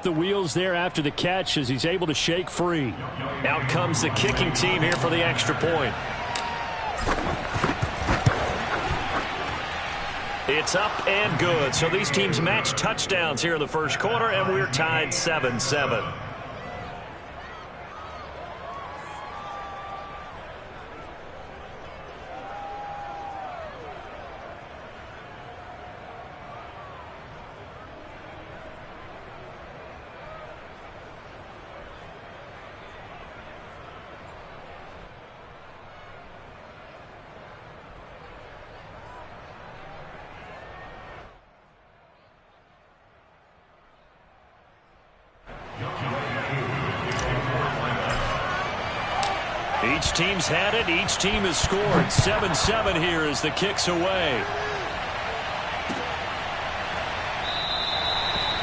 the wheels there after the catch as he's able to shake free. Out comes the kicking team here for the extra point. It's up and good. So these teams match touchdowns here in the first quarter, and we're tied 7-7. Each team's had it. Each team has scored. 7-7 here as the kick's away.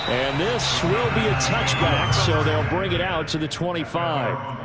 And this will be a touchback, so they'll bring it out to the 25.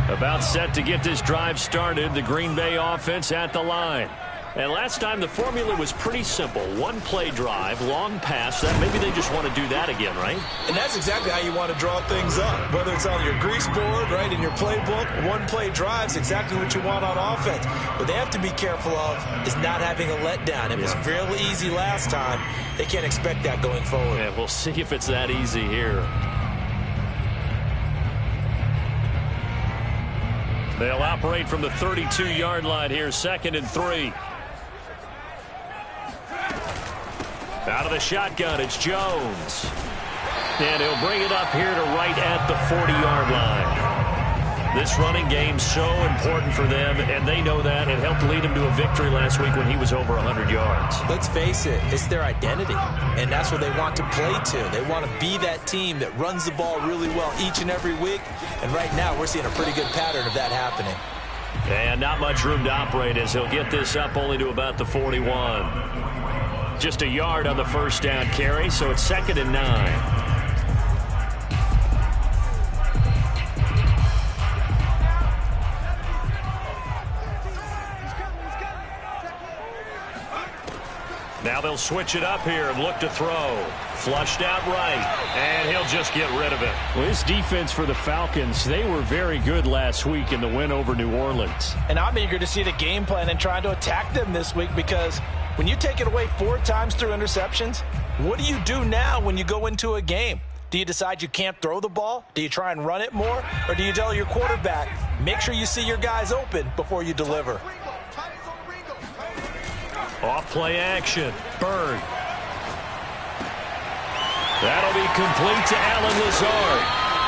About set to get this drive started. The Green Bay offense at the line. And last time the formula was pretty simple. One play drive, long pass. That maybe they just want to do that again, right? And that's exactly how you want to draw things up. Whether it's on your grease board, right, in your playbook, one play drive's exactly what you want on offense. What they have to be careful of is not having a letdown. It was real easy last time. They can't expect that going forward. Yeah, we'll see if it's that easy here. They'll operate from the 32-yard line here, 2nd and 3. Out of the shotgun, it's Jones. And he'll bring it up here to right at the 40-yard line. This running game's so important for them, and they know that. It helped lead them to a victory last week when he was over 100 yards. Let's face it, it's their identity, and that's what they want to play to. They want to be that team that runs the ball really well each and every week, and right now we're seeing a pretty good pattern of that happening. And not much room to operate as he'll get this up only to about the 41. Just a yard on the first down carry, so it's 2nd and 9. Now they'll switch it up here and look to throw. Flushed out right, and he'll just get rid of it. Well, this defense for the Falcons, they were very good last week in the win over New Orleans. And I'm eager to see the game plan and trying to attack them this week, because when you take it away 4 times through interceptions, what do you do now when you go into a game? Do you decide you can't throw the ball? Do you try and run it more? Or do you tell your quarterback, make sure you see your guys open before you deliver? Off play action. Bird. That'll be complete to Allen Lazard.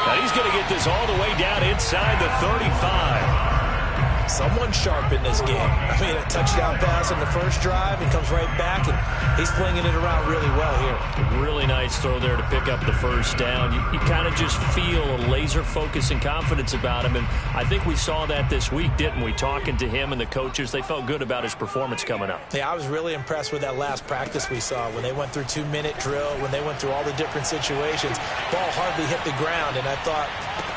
And he's going to get this all the way down inside the 35. Someone sharp in this game. I mean, a touchdown pass in the first drive. He comes right back, and he's flinging it around really well here. Really nice throw there to pick up the first down. You kind of just feel a laser focus and confidence about him, and I think we saw that this week, didn't we? Talking to him and the coaches, they felt good about his performance coming up. Yeah, I was really impressed with that last practice we saw when they went through 2-minute drill, when they went through all the different situations. Ball hardly hit the ground, and I thought,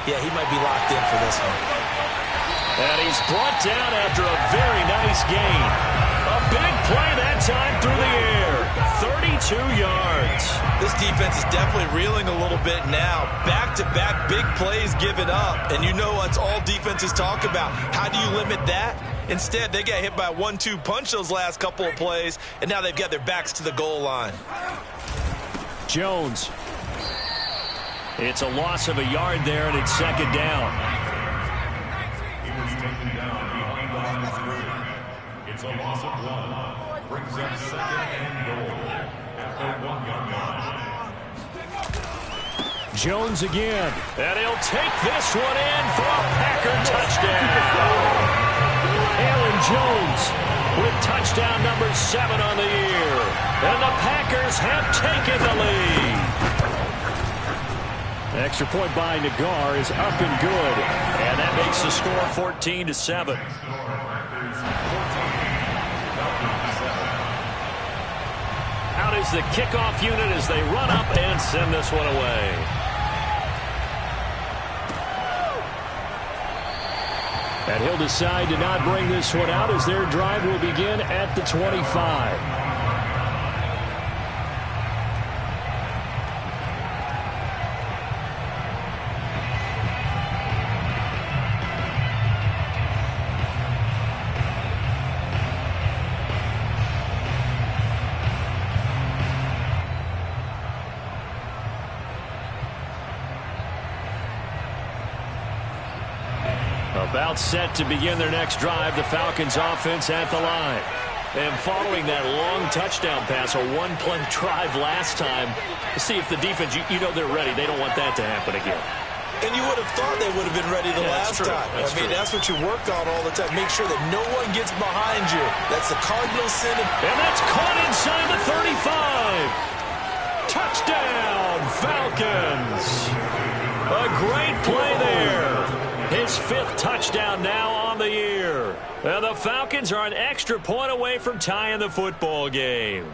yeah, he might be locked in for this one. And he's brought down after a very nice gain. A big play that time through the air. 32 yards. This defense is definitely reeling a little bit now. Back-to-back big plays given up. And you know what's all defenses talk about. How do you limit that? Instead, they got hit by a 1-2 punch those last couple of plays, and now they've got their backs to the goal line. Jones. It's a loss of a yard there, and it's 2nd down. It's a loss of 1. Brings up 2nd and goal after 1 yard line. Jones again. And he'll take this one in for a Packer touchdown. Aaron Jones with touchdown number 7 on the year. And the Packers have taken the lead. The extra point by Nagar is up and good. And that makes the score 14-7. Out is the kickoff unit as they run up and send this one away. And he'll decide to not bring this one out as their drive will begin at the 25. About set to begin their next drive, the Falcons offense at the line. And following that long touchdown pass, a one-play drive last time, to see if the defense, you know they're ready. They don't want that to happen again. And you would have thought they would have been ready the last time. I mean, that's what you work on all the time. Make sure that no one gets behind you. That's the cardinal sin. And that's caught inside the 35. Touchdown, Falcons. A great play there. His 5th touchdown now on the year. And the Falcons are an extra point away from tying the football game.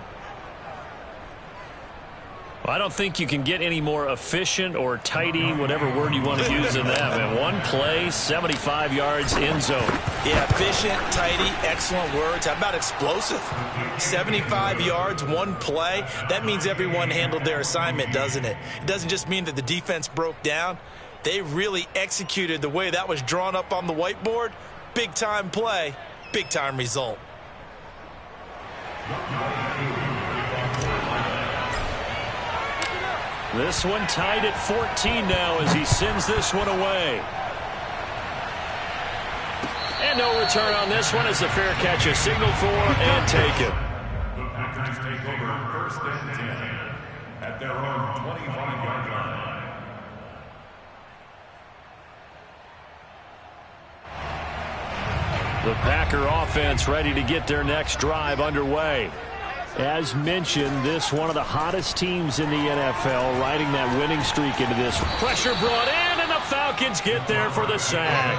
Well, I don't think you can get any more efficient or tidy, whatever word you want to use in that. And one play, 75 yards in zone. Yeah, efficient, tidy, excellent words. How about explosive? 75 yards, one play. That means everyone handled their assignment, doesn't it? It doesn't just mean that the defense broke down. They really executed the way that was drawn up on the whiteboard. Big-time play, big-time result. This one tied at 14 now as he sends this one away. And no return on this one as the fair catch is signaled for and taken. The Packers take over 1st and 10 at their own 25-yard line. The Packer offense ready to get their next drive underway. As mentioned, this one of the hottest teams in the NFL, riding that winning streak into this. Pressure brought in, and the Falcons get there for the sack.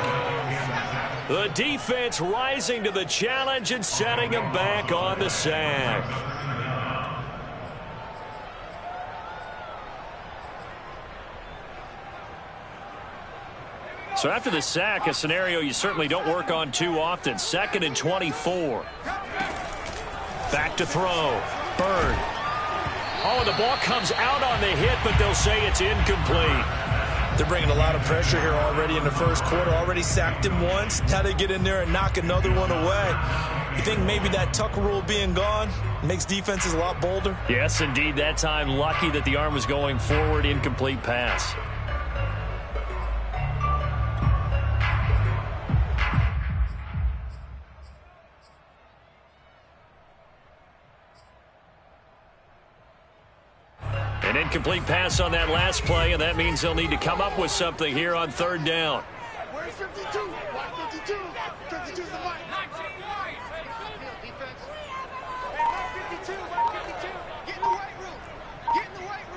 The defense rising to the challenge and setting them back on the sack. So after the sack, a scenario you certainly don't work on too often. 2nd and 24. Back to throw. Bird. Oh, and the ball comes out on the hit, but they'll say it's incomplete. They're bringing a lot of pressure here already in the first quarter. Already sacked him once. Now they get in there and knock another one away. You think maybe that Tucker rule being gone makes defenses a lot bolder? Yes, indeed. That time, lucky that the arm was going forward. Incomplete pass. An incomplete pass on that last play, and that means they'll need to come up with something here on 3rd down. Where's 52? 52. 52's the line. Defense. 52. Get in the weight room. Get in the weight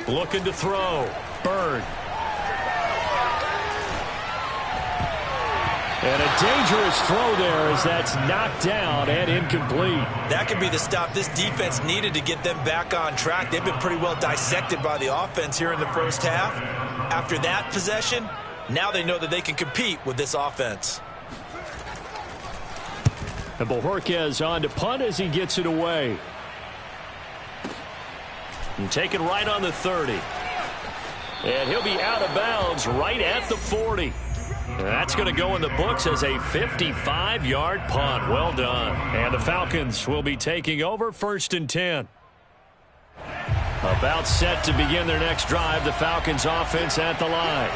room. Looking to throw. Bird. And a dangerous throw there as that's knocked down and incomplete. That could be the stop this defense needed to get them back on track. They've been pretty well dissected by the offense here in the first half. After that possession, now they know that they can compete with this offense. And Bojorquez on to punt as he gets it away. And taken right on the 30. And he'll be out of bounds right at the 40. That's going to go in the books as a 55-yard punt. Well done. And the Falcons will be taking over 1st and 10. About set to begin their next drive, the Falcons offense at the line.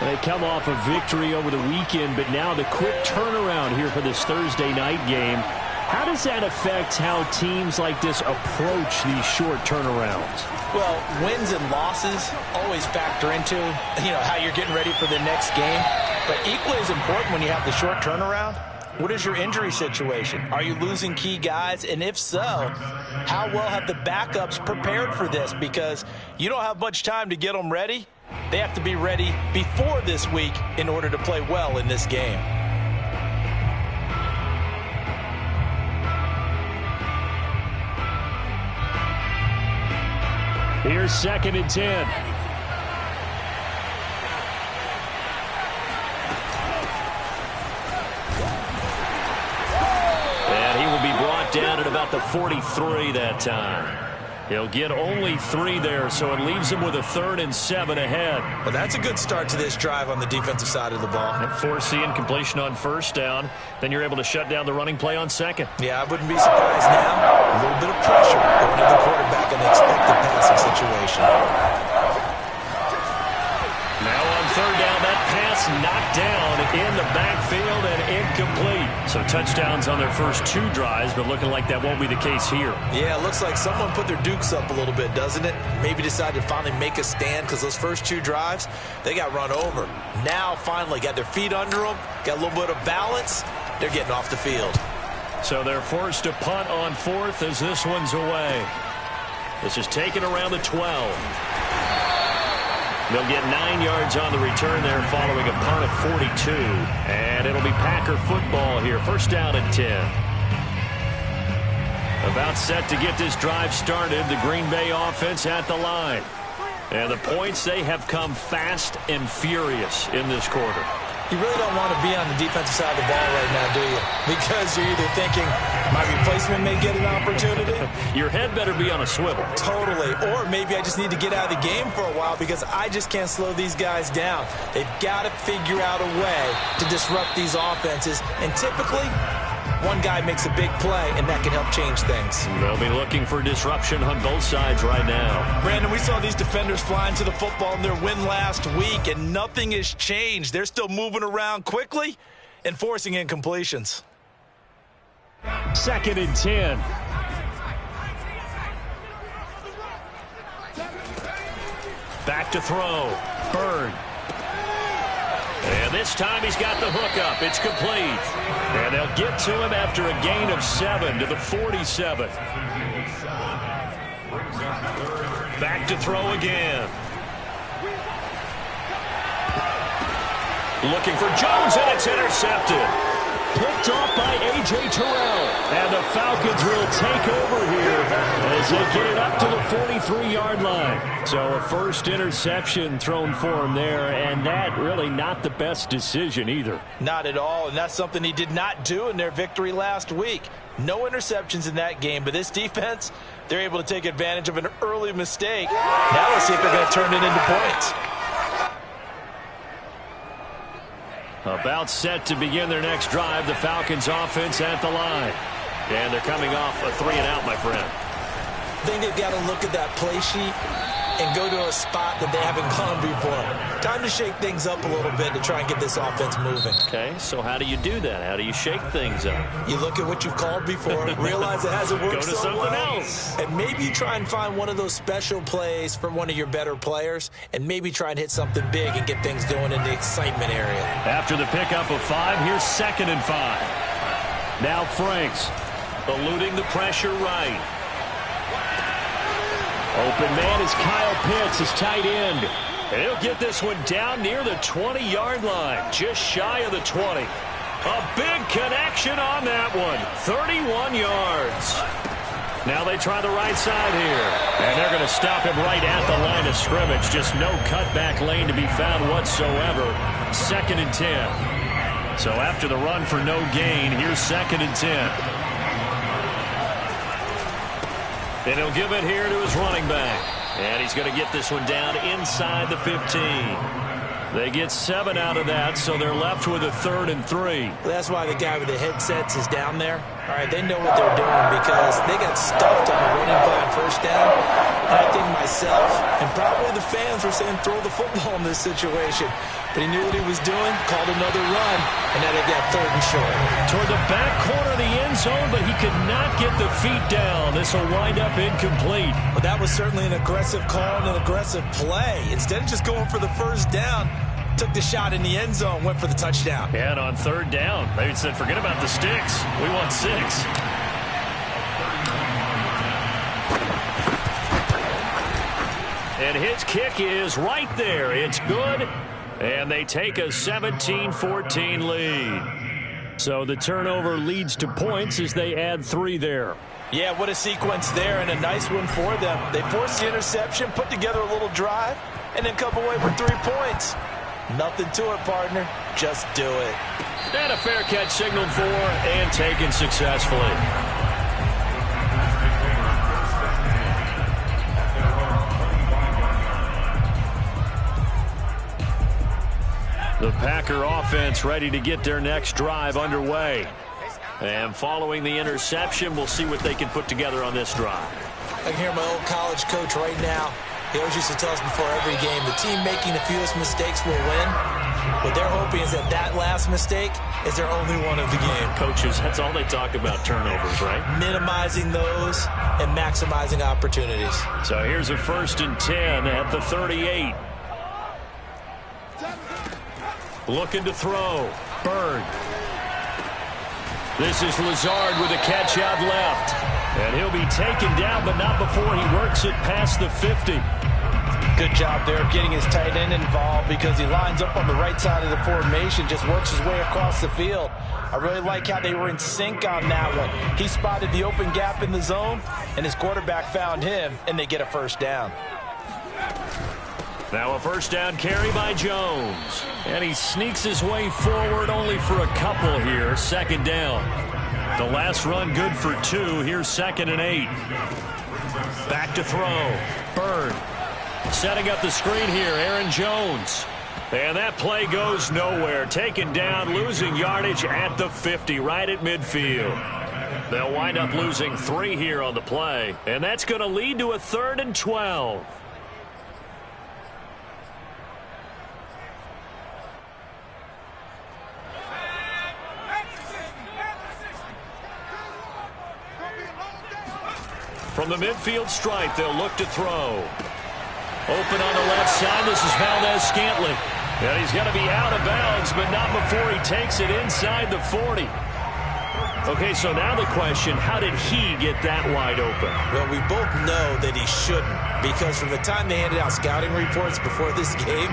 They come off a victory over the weekend, but now the quick turnaround here for this Thursday night game. How does that affect how teams like this approach these short turnarounds? Well, wins and losses always factor into, how you're getting ready for the next game. But equally as important when you have the short turnaround, what is your injury situation? Are you losing key guys? And if so, how well have the backups prepared for this? Because you don't have much time to get them ready. They have to be ready before this week in order to play well in this game. Here's 2nd and 10. about the 43 that time. He'll get only 3 there, so it leaves him with a 3rd and 7 ahead. Well, that's a good start to this drive on the defensive side of the ball. Force the incompletion on 1st down. Then you're able to shut down the running play on 2nd. Yeah, I wouldn't be surprised now. A little bit of pressure going to the quarterback in the expected passing situation. Now on 3rd down, that pass knocked down in the backfield and incomplete. So touchdowns on their first 2 drives, but looking like that won't be the case here. Yeah, it looks like someone put their dukes up a little bit, doesn't it? Maybe decided to finally make a stand because those first 2 drives, they got run over. Now finally got their feet under them, got a little bit of balance. They're getting off the field. So they're forced to punt on 4th as this one's away. This is taken around the 12. They'll get 9 yards on the return there following a punt of 42. And it'll be Packer football here. 1st down and 10. About set to get this drive started. The Green Bay offense at the line. And the points, they have come fast and furious in this quarter. You really don't want to be on the defensive side of the ball right now, do you? Because you're either thinking, my replacement may get an opportunity. Your head better be on a swivel. Totally. Or maybe I just need to get out of the game for a while because I just can't slow these guys down. They've got to figure out a way to disrupt these offenses. And typically, one guy makes a big play, and that can help change things. They'll be looking for disruption on both sides right now. Brandon, we saw these defenders flying to the football in their win last week, and nothing has changed. They're still moving around quickly and forcing incompletions. 2nd and 10. Back to throw. Bird. And this time he's got the hook up. It's complete. And they'll get to him after a gain of 7 to the 47. Back to throw again. Looking for Jones, and it's intercepted. Picked off by A.J. Terrell. And the Falcons will take over here as they get it up to the 43-yard line. So a first interception thrown for him there, and that really not the best decision either. Not at all, and that's something he did not do in their victory last week. No interceptions in that game, but this defense, they're able to take advantage of an early mistake. Now let's see if they're going to turn it into points. About set to begin their next drive, the Falcons offense at the line. And they're coming off a 3-and-out, my friend. I think they've got to look at that play sheet and go to a spot that they haven't gone before. Time to shake things up a little bit to try and get this offense moving. Okay, so how do you do that? How do you shake things up? You look at what you've called before, realize it hasn't worked go to so something well, else. and maybe you try and find one of those special plays from one of your better players, and maybe try and hit something big and get things going in the excitement area. After the pickup of 5, here's 2nd and 5. Now Franks eluding the pressure right. Open man is Kyle Pitts, his tight end. And he'll get this one down near the 20-yard line, just shy of the 20. A big connection on that one, 31 yards. Now they try the right side here. And they're going to stop him right at the line of scrimmage. Just no cutback lane to be found whatsoever. 2nd and 10. So after the run for no gain, here's 2nd and 10. And he'll give it here to his running back. And he's going to get this one down inside the 15. They get 7 out of that, so they're left with a 3rd and 3. That's why the guy with the headsets is down there. All right, they know what they're doing because they got stuffed on the running play on 1st down. And I think myself and probably the fans were saying throw the football in this situation. But he knew what he was doing, called another run, and now they got 3rd and short. Toward the back corner of the end zone, but he could not get the feet down. This will wind up incomplete. Well, that was certainly an aggressive call and an aggressive play. Instead of just going for the 1st down, took the shot in the end zone, went for the touchdown. And on 3rd down, they said, forget about the sticks. We want 6. And his kick is right there. It's good. And they take a 17-14 lead. So the turnover leads to points as they add 3 there. Yeah, what a sequence there, and a nice one for them. They forced the interception, put together a little drive, and then come away with 3 points. Nothing to it, partner. Just do it. And a fair catch signaled for and taken successfully. The Packer offense ready to get their next drive underway. And following the interception, we'll see what they can put together on this drive. I can hear my old college coach right now. He always used to tell us before every game, the team making the fewest mistakes will win. What they're hoping is that last mistake is their only one of the game. Coaches, that's all they talk about, turnovers, right? Minimizing those and maximizing opportunities. So here's a 1st and 10 at the 38. Looking to throw. Bird. This is Lazard with a catch out left. And he'll be taken down, but not before he works it past the 50. Good job there of getting his tight end involved because he lines up on the right side of the formation, just works his way across the field. I really like how they were in sync on that one. He spotted the open gap in the zone, and his quarterback found him, and they get a 1st down. Now a 1st down carry by Jones. And he sneaks his way forward only for a couple here. 2nd down. The last run good for 2. Here's 2nd and 8. Back to throw. Bird. Setting up the screen here, Aaron Jones. And that play goes nowhere. Taken down, losing yardage at the 50, right at midfield. They'll wind up losing 3 here on the play. And that's going to lead to a 3rd and 12. From the midfield stripe, they'll look to throw. Open on the left side. This is Valdez-Scantling. And he's going to be out of bounds, but not before he takes it inside the 40. Okay, so now the question, how did he get that wide open? Well, we both know that he shouldn't, because from the time they handed out scouting reports before this game,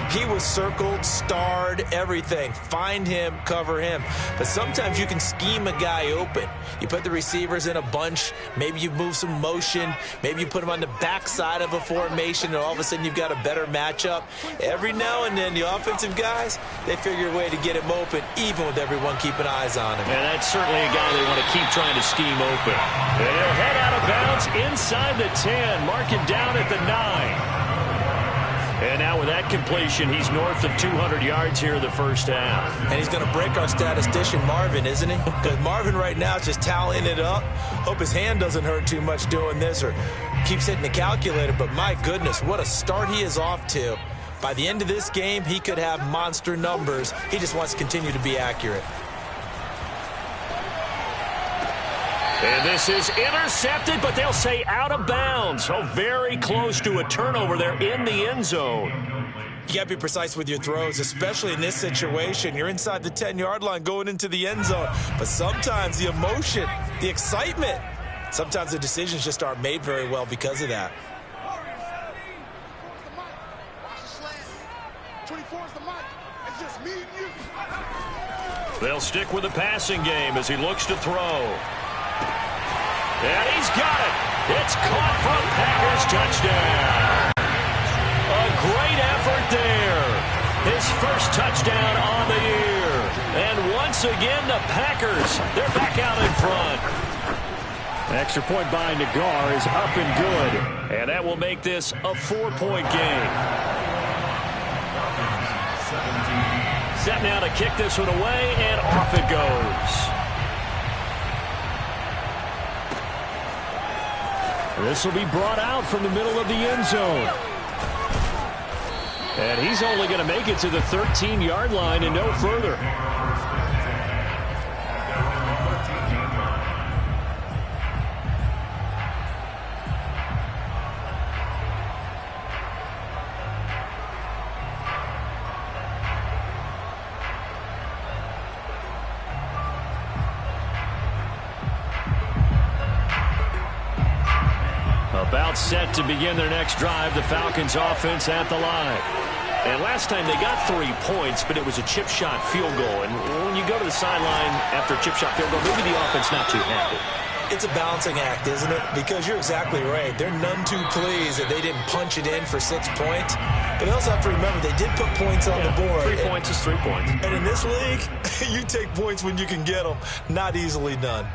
he was circled, starred, everything. Find him, cover him. But sometimes you can scheme a guy open. You put the receivers in a bunch. Maybe you move some motion. Maybe you put them on the backside of a formation, and all of a sudden you've got a better matchup. Every now and then, the offensive guys, they figure a way to get him open, even with everyone keeping eyes on him. And that's certainly a guy they want to keep trying to scheme open. And he'll head out of bounds inside the 10. Mark it down at the 9. And now with that completion, he's north of 200 yards here in the 1st half. And he's going to break our statistician, Marvin, isn't he? Because Marvin right now is just tallying it up. Hope his hand doesn't hurt too much doing this or keeps hitting the calculator. But my goodness, what a start he is off to. By the end of this game, he could have monster numbers. He just wants to continue to be accurate. And this is intercepted, but they'll say out of bounds. So very close to a turnover there in the end zone. You got to be precise with your throws, especially in this situation. You're inside the 10-yard line going into the end zone. But sometimes the emotion, the excitement, sometimes the decisions just aren't made very well because of that. 24 is the mic. It's just me and you. They'll stick with the passing game as he looks to throw. And he's got it. It's caught from Packers touchdown. A great effort there. His 1st touchdown on the year. And once again, the Packers, they're back out in front. Extra point by Nagar is up and good. And that will make this a 4-point game. Set now to kick this one away, and off it goes. This will be brought out from the middle of the end zone. And he's only going to make it to the 13-yard line and no further. About set to begin their next drive, the Falcons offense at the line. And last time they got 3 points, but it was a chip shot field goal. And when you go to the sideline after a chip shot field goal, maybe the offense not too happy. It's a balancing act, isn't it? Because you're exactly right. They're none too pleased that they didn't punch it in for 6 points. But they also have to remember they did put points on the board. 3 points is 3 points. And in this league, you take points when you can get them. Not easily done.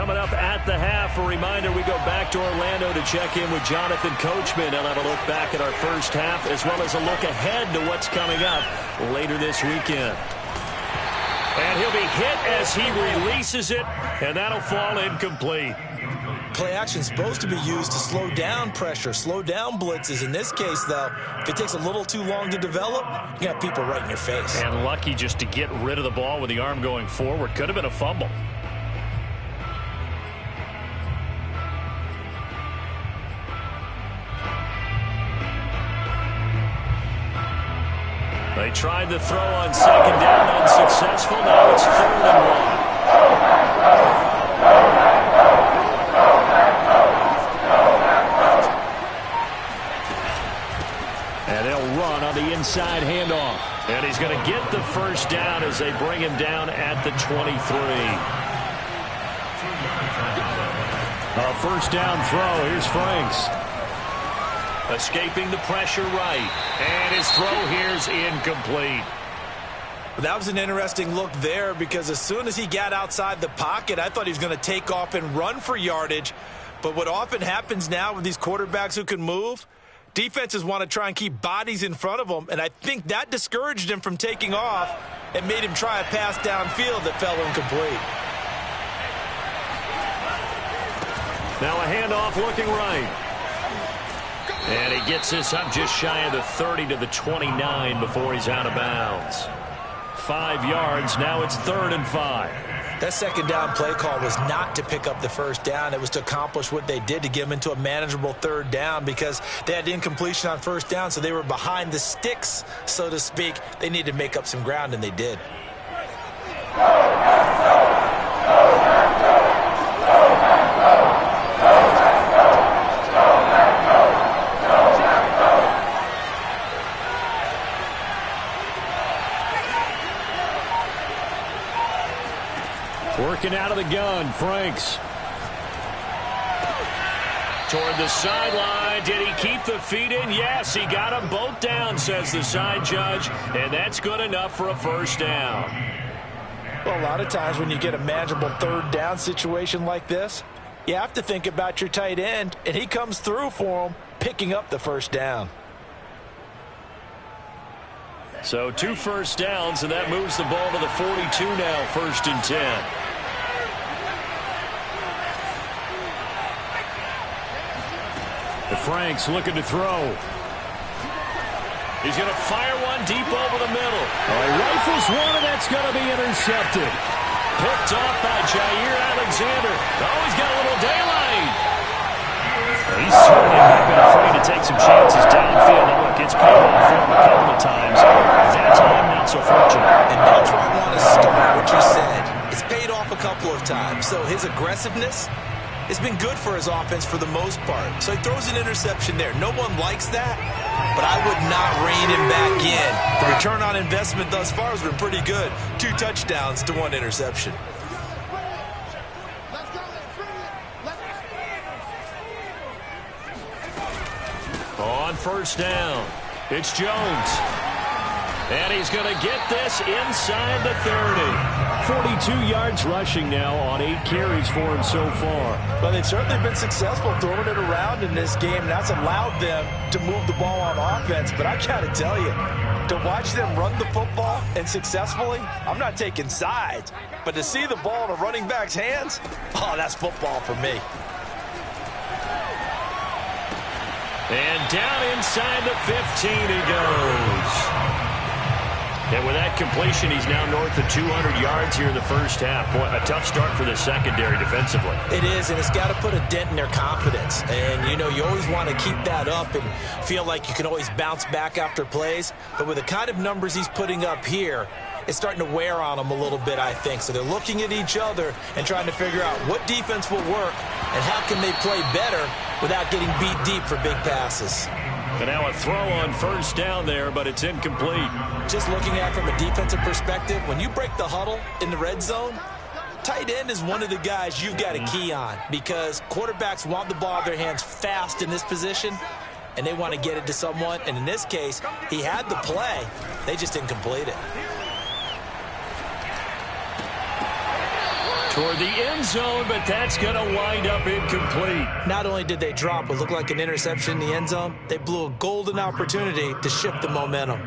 Coming up at the half, a reminder, we go back to Orlando to check in with Jonathan Coachman. He'll have a look back at our first half as well as a look ahead to what's coming up later this weekend. And he'll be hit as he releases it, and that'll fall incomplete. Play action is supposed to be used to slow down pressure, slow down blitzes. In this case, though, if it takes a little too long to develop, you got people right in your face. And lucky just to get rid of the ball with the arm going forward. Could have been a fumble. They tried the throw on second down, unsuccessful. Now it's 3rd and 1. And they'll run on the inside handoff. And he's going to get the first down as they bring him down at the 23. A first down throw. Here's Franks. Escaping the pressure right. And his throw here's incomplete. That was an interesting look there because as soon as he got outside the pocket, I thought he was going to take off and run for yardage. But what often happens now with these quarterbacks who can move, defenses want to try and keep bodies in front of them. And I think that discouraged him from taking off and made him try a pass downfield that fell incomplete. Now a handoff looking right. And he gets this up just shy of the 30 to the 29 before he's out of bounds. 5 yards. Now it's 3rd and 5. That second down play call was not to pick up the first down. It was to accomplish what they did to get them into a manageable 3rd down because they had incompletion on first down, so they were behind the sticks, so to speak. They needed to make up some ground, and they did. Working out of the gun, Franks. Toward the sideline. Did he keep the feet in? Yes, he got them both down, says the side judge. And that's good enough for a first down. Well, a lot of times when you get a manageable 3rd down situation like this, you have to think about your tight end, and he comes through for him, picking up the first down. So 2 first downs, and that moves the ball to the 42 now, 1st and 10. Franks looking to throw. He's going to fire one deep over the middle. He rifles one, and that's going to be intercepted. Picked off by Jair Alexander. Oh, he's got a little daylight. He's certainly not been afraid to take some chances downfield. Now, look, it's paid off for him a couple of times. That time, not so fortunate. And that's where I want to start what you said. It's paid off a couple of times. So his aggressiveness has been good for his offense for the most part. So he throws an interception there. No one likes that, but I would not rein him back in. The return on investment thus far has been pretty good. 2 touchdowns to 1 interception. On first down, it's Jones. And he's going to get this inside the 30. 42 yards rushing now on 8 carries for him so far. Well, they've certainly been successful throwing it around in this game, and that's allowed them to move the ball on offense. But I got to tell you, to watch them run the football and successfully, I'm not taking sides. But to see the ball in a running back's hands, oh, that's football for me. And down inside the 15 he goes. And with that completion, he's now north of 200 yards here in the first half. Boy, a tough start for the secondary defensively. It is, and it's got to put a dent in their confidence. And, you know, you always want to keep that up and feel like you can always bounce back after plays. But with the kind of numbers he's putting up here, it's starting to wear on them a little bit, I think. So they're looking at each other and trying to figure out what defense will work and how can they play better without getting beat deep for big passes. And now a throw on first down there, but it's incomplete. Just looking at it from a defensive perspective, when you break the huddle in the red zone, tight end is one of the guys you've got to key on because quarterbacks want the ball in their hands fast in this position, and they want to get it to someone. And in this case, he had the play. They just didn't complete it. toward the end zone, but that's going to wind up incomplete. Not only did they drop what looked like an interception in the end zone, they blew a golden opportunity to shift the momentum.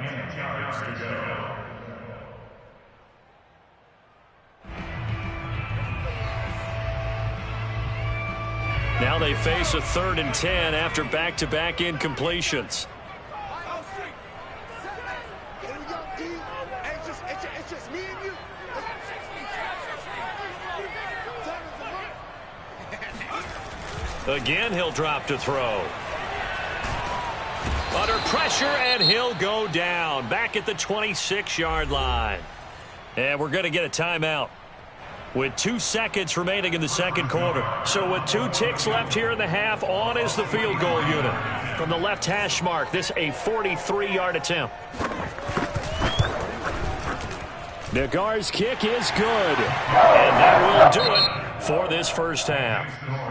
Now they face a 3rd and 10 after back-to-back incompletions. It's just me and you. Again, he'll drop to throw. Under pressure, and he'll go down. Back at the 26-yard line. And we're going to get a timeout with 2 seconds remaining in the second quarter. So with 2 ticks left here in the half, on is the field goal unit. From the left hash mark, this a 43-yard attempt. Nagar's kick is good. And that will do it for this first half.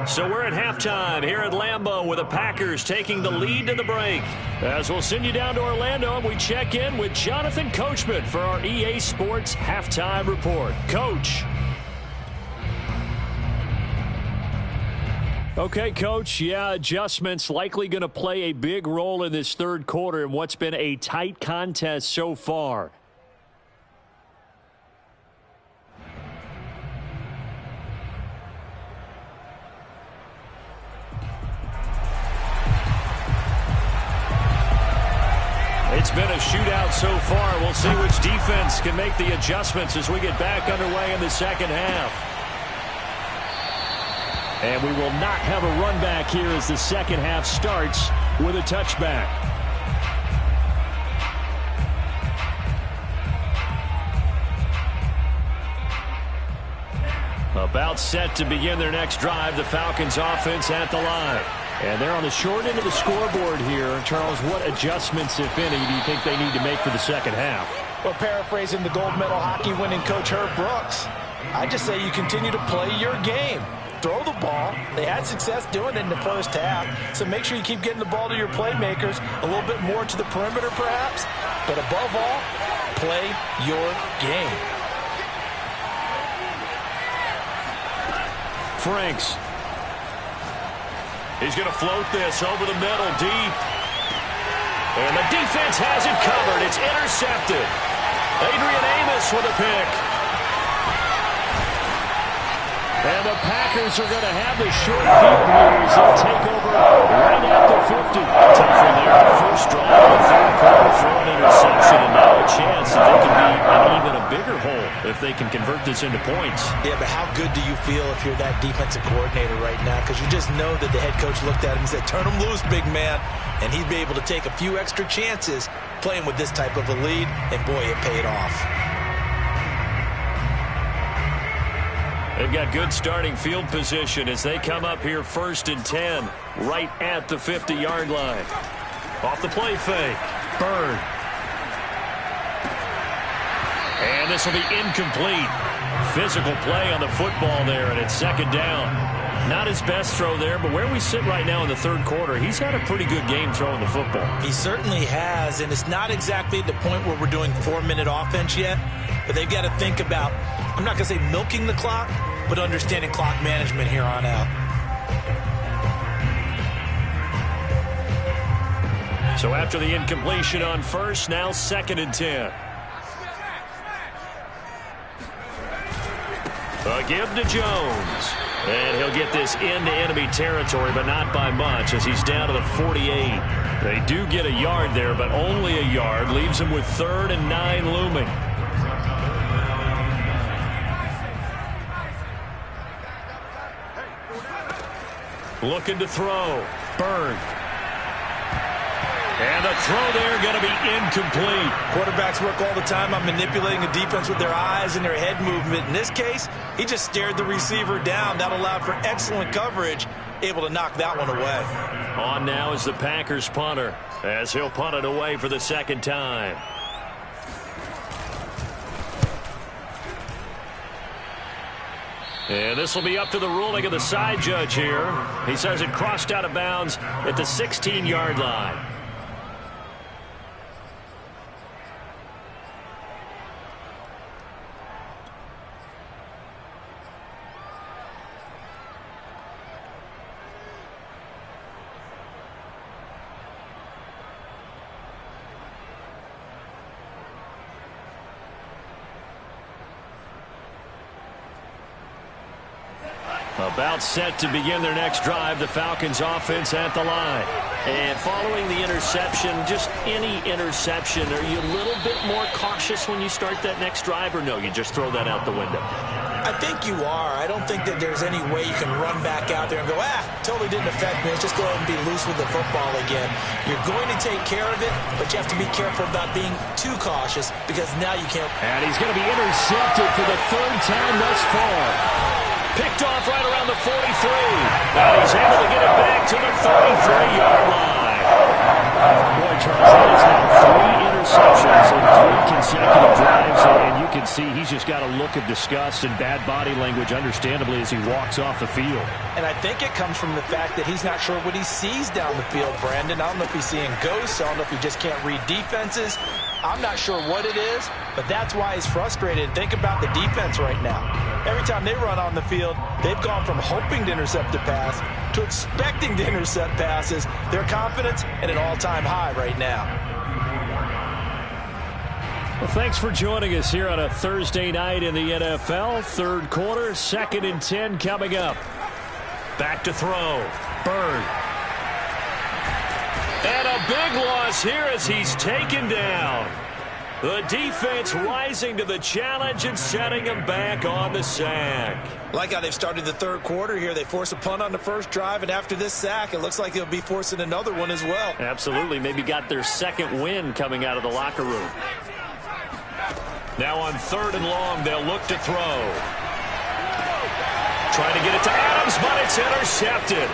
So we're at halftime here at Lambeau with the Packers taking the lead to the break. As we'll send you down to Orlando, and we check in with Jonathan Coachman for our EA Sports Halftime Report. Coach. Okay, Coach, yeah, adjustments likely going to play a big role in this third quarter in what's been a tight contest so far. It's been a shootout so far. We'll see which defense can make the adjustments as we get back underway in the second half. And we will not have a run back here as the second half starts with a touchback. About set to begin their next drive, the Falcons offense at the line. And they're on the short end of the scoreboard here. Charles, what adjustments, if any, do you think they need to make for the second half? Well, paraphrasing the gold medal hockey winning coach Herb Brooks, I just say you continue to play your game. Throw the ball. They had success doing it in the first half, so make sure you keep getting the ball to your playmakers, a little bit more to the perimeter perhaps, but above all, play your game. Franks. He's going to float this over the middle, deep. And the defense has it covered. It's intercepted. Adrian Amos with a pick. And the Packers are going to have the short field here as they'll take over right at the 50. Tough one there. First drive of the third quarter for an interception, and now a chance that they can be in even a bigger hole if they can convert this into points. Yeah, but how good do you feel if you're that defensive coordinator right now? Because you just know that the head coach looked at him and said, turn him loose, big man. And he'd be able to take a few extra chances playing with this type of a lead, and boy, it paid off. They've got good starting field position as they come up here 1st and 10, right at the 50-yard line. Off the play fake. Bird. And this will be incomplete. Physical play on the football there, and it's second down. Not his best throw there, but where we sit right now in the third quarter, he's had a pretty good game throwing the football. He certainly has, and it's not exactly the point where we're doing 4-minute offense yet, but they've got to think about, I'm not going to say milking the clock, but understanding clock management here on out. So after the incompletion on first, now 2nd and 10. A give to Jones. And he'll get this into enemy territory, but not by much as he's down to the 48. They do get a yard there, but only a yard. Leaves him with 3rd and 9 looming. Looking to throw. Bird. And the throw there going to be incomplete. Quarterbacks work all the time on manipulating a defense with their eyes and their head movement. In this case, he just stared the receiver down. That allowed for excellent coverage, able to knock that one away. On now is the Packers punter as he'll punt it away for the second time. And this will be up to the ruling of the side judge here. He says it crossed out of bounds at the 16-yard line. About set to begin their next drive, the Falcons offense at the line. And following the interception, just any interception, are you a little bit more cautious when you start that next drive, or no, you just throw that out the window? I think you are. I don't think that there's any way you can run back out there and go, totally didn't affect me. Let's just go ahead and be loose with the football again. You're going to take care of it, but you have to be careful about being too cautious because now you can't. And he's going to be intercepted for the third time thus far. Picked off right around the 43. And he's able to get it back to the 33-yard line. Boy, Charles, that is now 3 interceptions in 3 consecutive drives. And you can see he's just got a look of disgust and bad body language, understandably, as he walks off the field. And I think it comes from the fact that he's not sure what he sees down the field, Brandon. I don't know if he's seeing ghosts. I don't know if he just can't read defenses. I'm not sure what it is, but that's why he's frustrated. Think about the defense right now. Every time they run on the field, they've gone from hoping to intercept a pass to expecting to intercept passes. Their confidence at an all-time high right now. Well, thanks for joining us here on a Thursday night in the NFL. Third quarter, 2nd and 10 coming up. Back to throw. Bird. And a big loss here as he's taken down. The defense rising to the challenge and setting him back on the sack. Like how they've started the third quarter here. They force a punt on the first drive, and after this sack, it looks like they'll be forcing another one as well. Absolutely. Maybe got their second win coming out of the locker room. Now on 3rd and long, they'll look to throw. Trying to get it to Adams, but it's intercepted.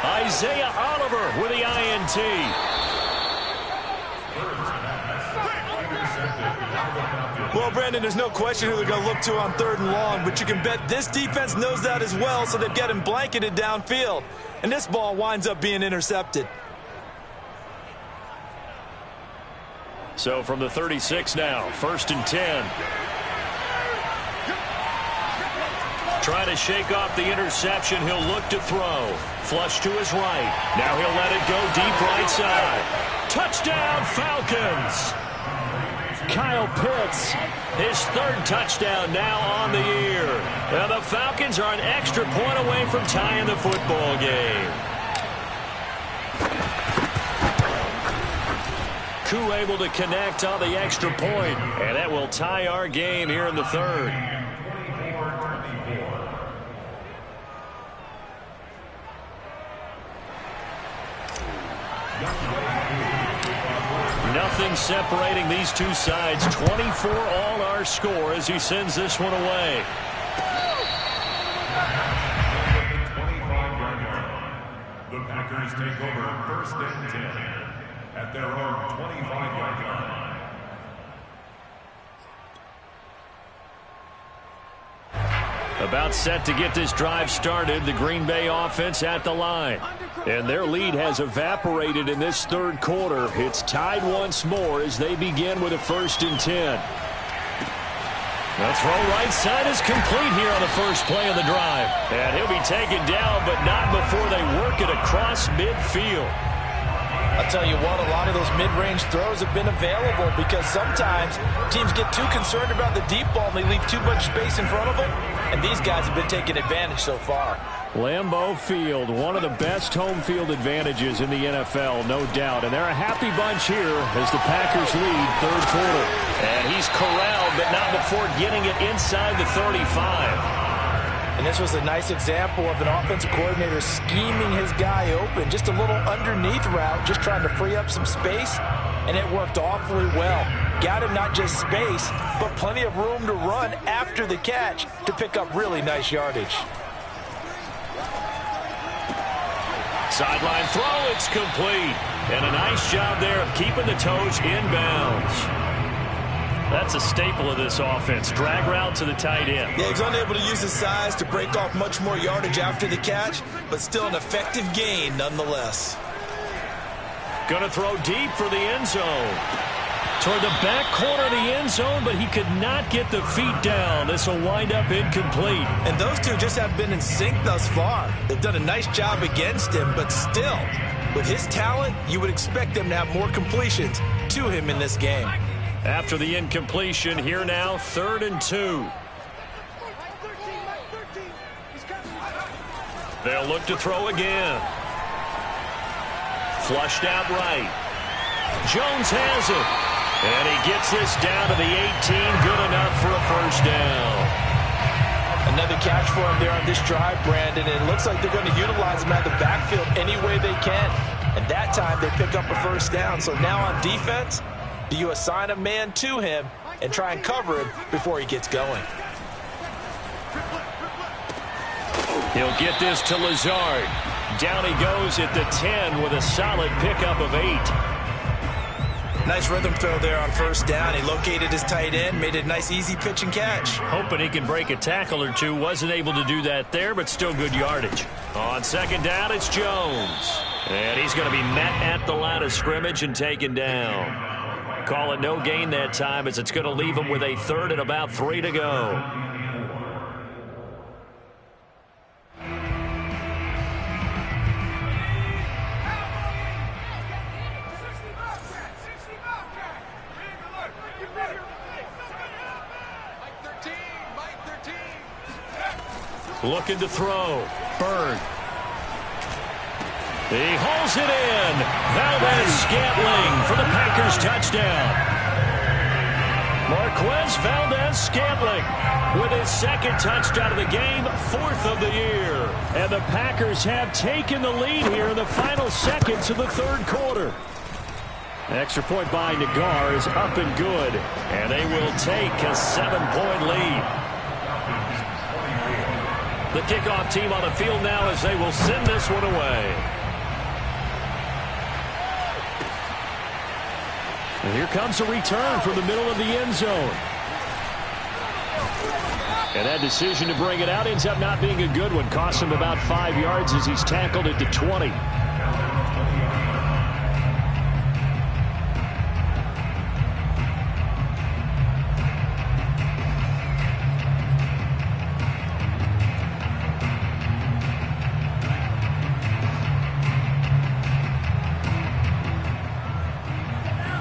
Isaiah Oliver with the INT. Well, Brandon, there's no question who they're going to look to on 3rd and long, but you can bet this defense knows that as well, so they've got him blanketed downfield. And this ball winds up being intercepted. So from the 36 now, 1st and 10. Trying to shake off the interception. He'll look to throw. Flush to his right. Now he'll let it go deep right side. Touchdown, Falcons! Kyle Pitts, his 3rd touchdown now on the year. And the Falcons are an extra point away from tying the football game. Koo able to connect on the extra point, and that will tie our game here in the 3rd. Nothing separating these two sides. 24 all our score as he sends this one away. 25-yard line. The Packers take over 1st and 10 at their own 25-yard line. About set to get this drive started, the Green Bay offense at the line. And their lead has evaporated in this 3rd quarter. It's tied once more as they begin with a 1st and 10. The throw right side is complete here on the first play of the drive. And he'll be taken down, but not before they work it across midfield. I'll tell you what, a lot of those mid-range throws have been available because sometimes teams get too concerned about the deep ball and they leave too much space in front of them. And these guys have been taking advantage so far. Lambeau Field, one of the best home field advantages in the NFL, no doubt. And they're a happy bunch here as the Packers lead 3rd quarter. And he's corralled, but not before getting it inside the 35. And this was a nice example of an offensive coordinator scheming his guy open. Just a little underneath route, just trying to free up some space. And it worked awfully well. Got him not just space, but plenty of room to run after the catch to pick up really nice yardage. Sideline throw, it's complete. And a nice job there of keeping the toes inbounds. That's a staple of this offense. Drag route to the tight end. Yeah, he's unable to use his size to break off much more yardage after the catch, but still an effective gain nonetheless. Going to throw deep for the end zone. Toward the back corner of the end zone, but he could not get the feet down. This will wind up incomplete. And those two just have been in sync thus far. They've done a nice job against him, but still, with his talent, you would expect them to have more completions to him in this game. After the incompletion, here now, 3rd and 2. They'll look to throw again. Flushed out right. Jones has it. And he gets this down to the 18. Good enough for a first down. Another catch for him there on this drive, Brandon. It looks like they're going to utilize him out of the backfield any way they can. And that time they pick up a first down. So now on defense, do you assign a man to him and try and cover him before he gets going? He'll get this to Lazard. Down he goes at the 10 with a solid pickup of 8. Nice rhythm throw there on first down. He located his tight end, made a nice easy pitch and catch. Hoping he can break a tackle or two. Wasn't able to do that there, but still good yardage. On second down, it's Jones. And he's going to be met at the line of scrimmage and taken down. Call it no gain that time, as it's going to leave him with a third and about 3 to go. Looking to throw. Bird. He hauls it in. Valdez-Scantling for the Packers touchdown. Marquez Valdez-Scantling with his second touchdown of the game, 4th of the year. And the Packers have taken the lead here in the final seconds of the third quarter. Extra point by Nagar is up and good. And they will take a 7-point lead. The kickoff team on the field now as they will send this one away. And here comes a return from the middle of the end zone. And that decision to bring it out ends up not being a good one. Costs him about 5 yards as he's tackled at the 20.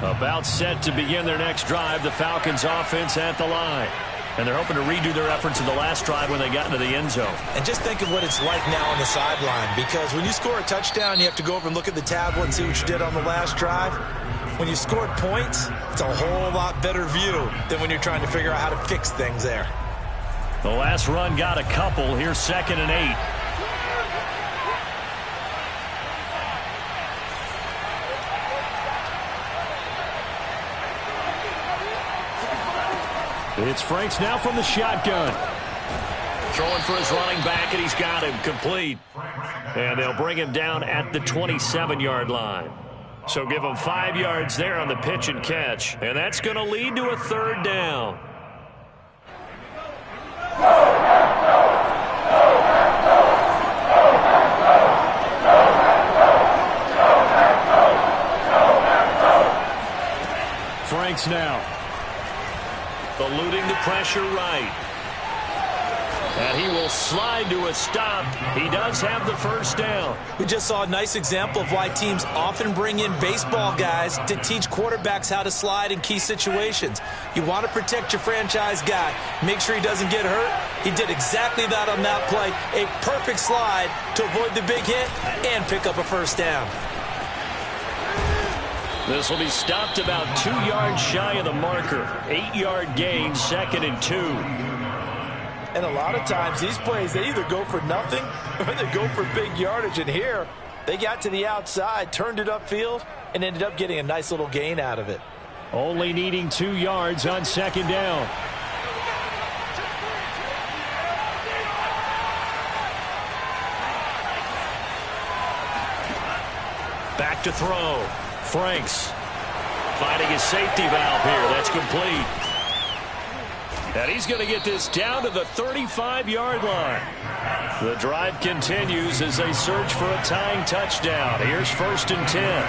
About set to begin their next drive, the Falcons offense at the line. And they're hoping to redo their efforts in the last drive when they got into the end zone. And just think of what it's like now on the sideline, because when you score a touchdown, you have to go over and look at the tablet and see what you did on the last drive. When you scored points, it's a whole lot better view than when you're trying to figure out how to fix things there. The last run got a couple. Here's 2nd and 8. It's Franks now from the shotgun. Throwing for his running back, and he's got him complete. And they'll bring him down at the 27-yard line. So give him 5 yards there on the pitch and catch. And that's going to lead to a third down. Franks now. Eluding the pressure right. And he will slide to a stop. He does have the first down. We just saw a nice example of why teams often bring in baseball guys to teach quarterbacks how to slide in key situations. You want to protect your franchise guy. Make sure he doesn't get hurt. He did exactly that on that play. A perfect slide to avoid the big hit and pick up a first down. This will be stopped about 2 yards shy of the marker. 8-yard gain, 2nd and 2. And a lot of times these plays, they either go for nothing or they go for big yardage. And here, they got to the outside, turned it upfield, and ended up getting a nice little gain out of it. Only needing 2 yards on 2nd down. Back to throw. Franks finding his safety valve here. That's complete. And he's going to get this down to the 35-yard line. The drive continues as they search for a tying touchdown. Here's 1st and 10.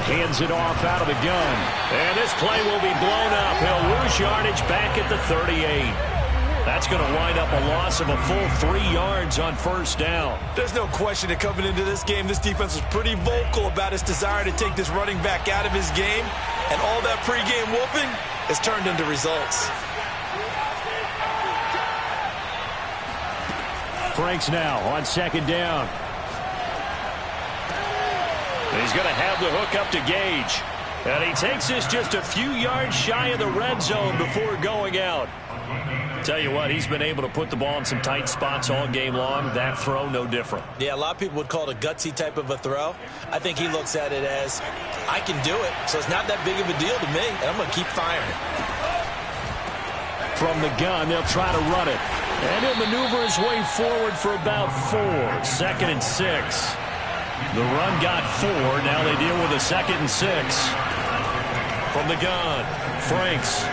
Hands it off out of the gun. And this play will be blown up. He'll lose yardage back at the 38. That's going to wind up a loss of a full 3 yards on 1st down. There's no question that coming into this game, this defense was pretty vocal about its desire to take this running back out of his game. And all that pregame whooping has turned into results. Franks now on second down. He's going to have the hook up to Gage. And he takes this just a few yards shy of the red zone before going out. Tell you what, he's been able to put the ball in some tight spots all game long. That throw, no different. Yeah, a lot of people would call it a gutsy type of a throw. I think he looks at it as, I can do it, so it's not that big of a deal to me, and I'm going to keep firing. From the gun, they'll try to run it. And he'll maneuver his way forward for about 4. 2nd and 6. The run got 4. Now they deal with a 2nd and 6. From the gun, Franks.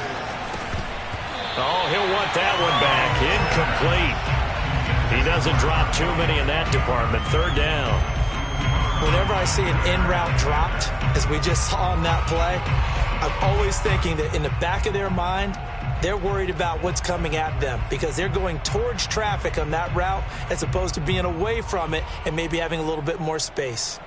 Oh, he'll want that one back. Incomplete. He doesn't drop too many in that department. 3rd down. Whenever I see an in route dropped, as we just saw on that play, I'm always thinking that in the back of their mind, they're worried about what's coming at them because they're going towards traffic on that route as opposed to being away from it and maybe having a little bit more space.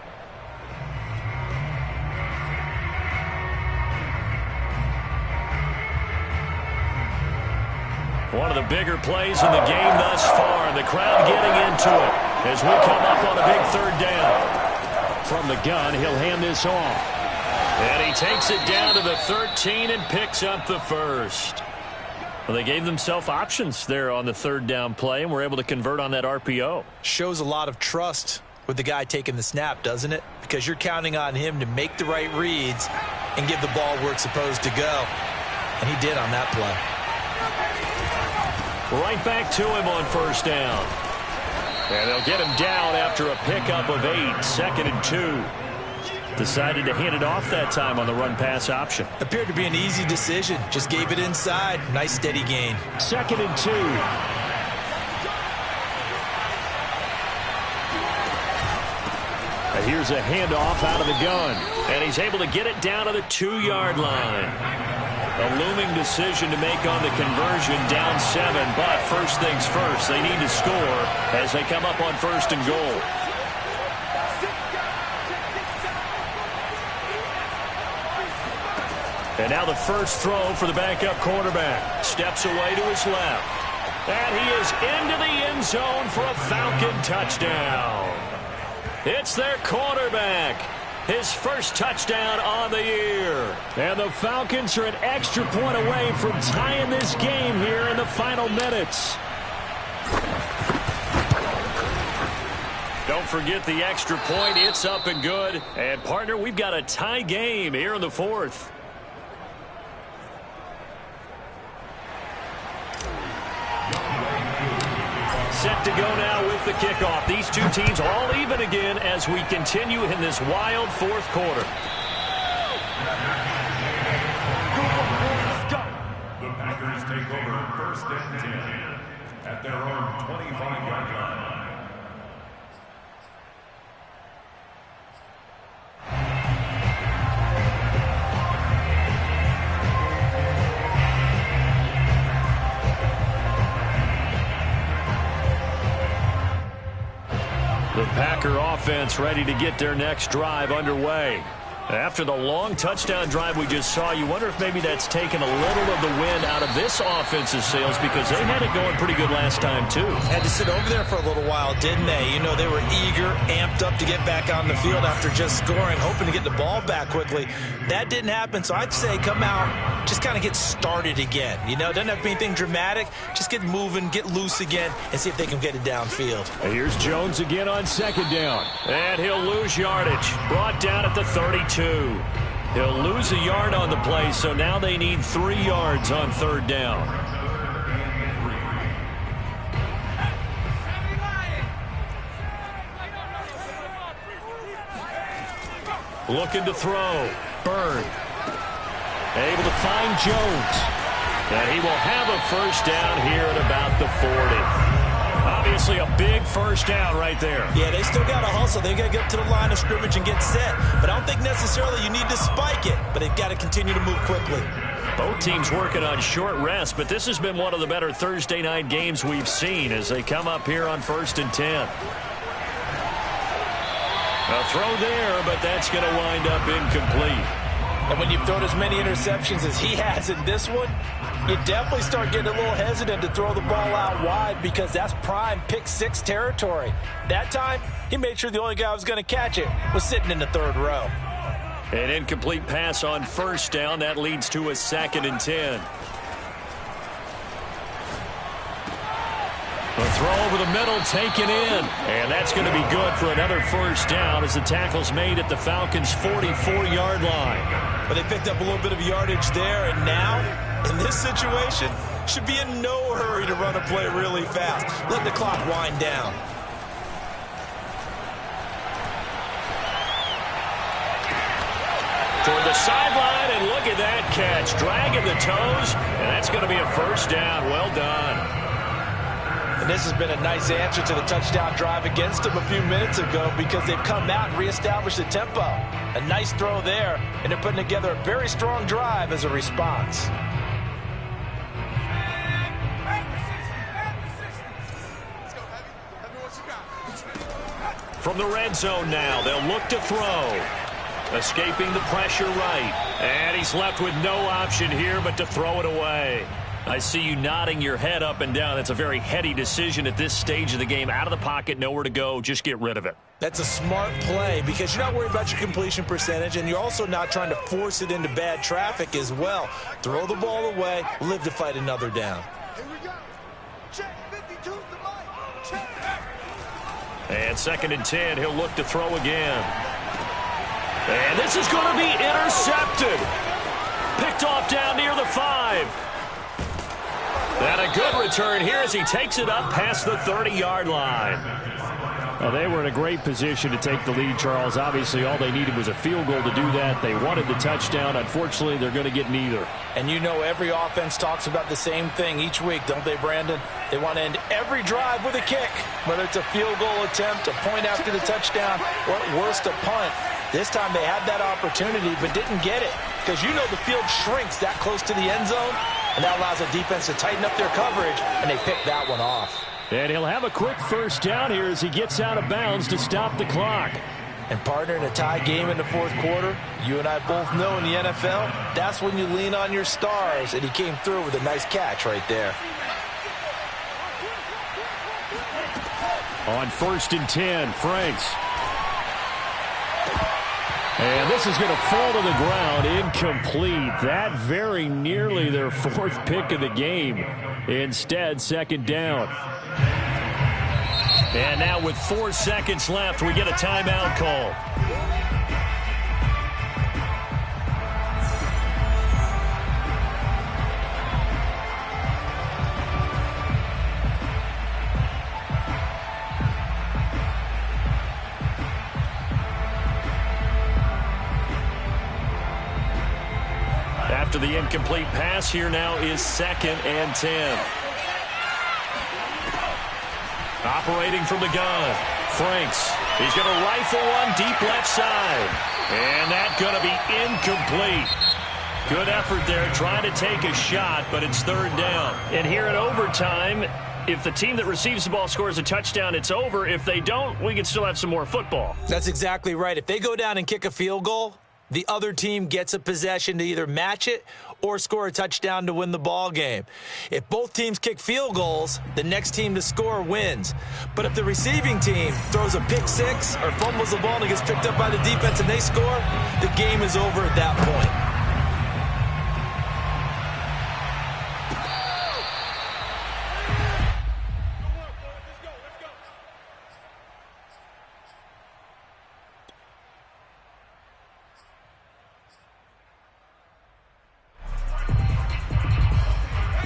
One of the bigger plays in the game thus far. The crowd getting into it as we come up on a big 3rd down. From the gun, he'll hand this off. And he takes it down to the 13 and picks up the 1st. Well, they gave themselves options there on the 3rd down play and were able to convert on that RPO. Shows a lot of trust with the guy taking the snap, doesn't it? Because you're counting on him to make the right reads and give the ball where it's supposed to go. And he did on that play. Right back to him on 1st down. And they'll get him down after a pickup of 8. 2nd and 2. Decided to hand it off that time on the run-pass option. Appeared to be an easy decision. Just gave it inside. Nice steady gain. 2nd and 2. And here's a handoff out of the gun. And he's able to get it down to the 2-yard line. A looming decision to make on the conversion, down 7. But first things first, they need to score as they come up on 1st and goal. And now the first throw for the backup quarterback. Steps away to his left. And he is into the end zone for a Falcon touchdown. It's their quarterback. His first touchdown on the year. And the Falcons are an extra point away from tying this game here in the final minutes. Don't forget the extra point. It's up and good. And, partner, we've got a tie game here in the 4th. Set to go now with the kickoff. These two teams all even again as we continue in this wild 4th quarter. The Packers take over 1st and 10 at their own 25-yard line. The Packer offense ready to get their next drive underway. After the long touchdown drive we just saw, you wonder if maybe that's taken a little of the wind out of this offense's sails because they had it going pretty good last time, too. Had to sit over there for a little while, didn't they? You know, they were eager, amped up to get back on the field after just scoring, hoping to get the ball back quickly. That didn't happen, so I'd say come out, just kind of get started again. You know, doesn't have to be anything dramatic. Just get moving, get loose again, and see if they can get it downfield. And here's Jones again on 2nd down. And he'll lose yardage. Brought down at the 32. He'll lose a yard on the play, so now they need 3 yards on 3rd down. Looking to throw. Bird. Able to find Jones. And he will have a first down here at about the 40. Obviously a big first down right there. Yeah, they still got to hustle. They got to get up to the line of scrimmage and get set. But I don't think necessarily you need to spike it. But they've got to continue to move quickly. Both teams working on short rest, but this has been one of the better Thursday night games we've seen as they come up here on 1st and 10. A throw there, but that's going to wind up incomplete. And when you've thrown as many interceptions as he has in this one, you definitely start getting a little hesitant to throw the ball out wide because that's prime pick-6 territory. That time, he made sure the only guy who was going to catch it was sitting in the third row. An incomplete pass on first down. That leads to a 2nd and 10. The throw over the middle taken in. And that's going to be good for another first down as the tackle's made at the Falcons' 44-yard line. But they picked up a little bit of yardage there, and now, in this situation, should be in no hurry to run a play really fast. Let the clock wind down. Toward the sideline, and look at that catch. Dragging the toes, and that's going to be a first down. Well done. And this has been a nice answer to the touchdown drive against them a few minutes ago because they've come out and reestablished the tempo. A nice throw there, and they're putting together a very strong drive as a response. From the red zone now, they'll look to throw. Escaping the pressure right. And he's left with no option here but to throw it away. I see you nodding your head up and down. That's a very heady decision at this stage of the game. Out of the pocket, nowhere to go. Just get rid of it. That's a smart play because you're not worried about your completion percentage, and you're also not trying to force it into bad traffic as well. Throw the ball away, live to fight another down. Here we go. Check 52's the mic. Check. And 2nd and 10, he'll look to throw again. And this is going to be intercepted. Picked off down near the 5. And a good return here as he takes it up past the 30-yard line. Well, they were in a great position to take the lead, Charles. Obviously, all they needed was a field goal to do that. They wanted the touchdown. Unfortunately, they're going to get neither. And you know every offense talks about the same thing each week, don't they, Brandon? They want to end every drive with a kick, whether it's a field goal attempt, a point after the touchdown, or at worst, a punt. This time they had that opportunity but didn't get it because you know the field shrinks that close to the end zone, and that allows the defense to tighten up their coverage, and they pick that one off. And he'll have a quick first down here as he gets out of bounds to stop the clock. And partner, in a tie game in the fourth quarter, you and I both know in the NFL, that's when you lean on your stars, and he came through with a nice catch right there. On 1st and 10, Franks. And this is going to fall to the ground, incomplete. That very nearly their 4th pick of the game. Instead, 2nd down. And now with 4 seconds left, we get a timeout call. After the incomplete pass, here now is 2nd and 10. Operating from the gun, Franks. He's going to rifle one deep left side. And that's going to be incomplete. Good effort there trying to take a shot, but it's 3rd down. And here in overtime, if the team that receives the ball scores a touchdown, it's over. If they don't, we can still have some more football. That's exactly right. If they go down and kick a field goal, the other team gets a possession to either match it or score a touchdown to win the ball game. If both teams kick field goals, the next team to score wins. But if the receiving team throws a pick 6 or fumbles the ball and it gets picked up by the defense and they score, the game is over at that point.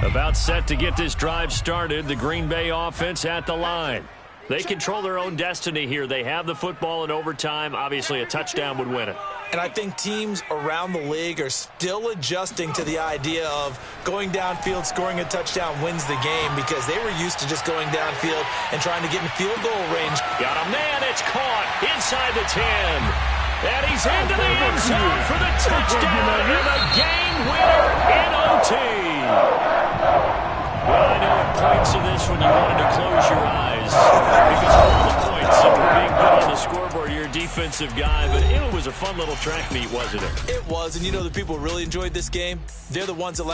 About set to get this drive started, the Green Bay offense at the line. They control their own destiny here. They have the football in overtime. Obviously, a touchdown would win it. And I think teams around the league are still adjusting to the idea of going downfield, scoring a touchdown wins the game because they were used to just going downfield and trying to get in field goal range. Got a man, it's caught inside the 10. And he's into the end zone for the touchdown and the game winner in OT. Well, I know at points of this when you wanted to close your eyes because of all the points that were being put on the scoreboard, your defense defensive guy, but it was a fun little track meet, wasn't it? It was, and you know the people who really enjoyed this game? They're the ones that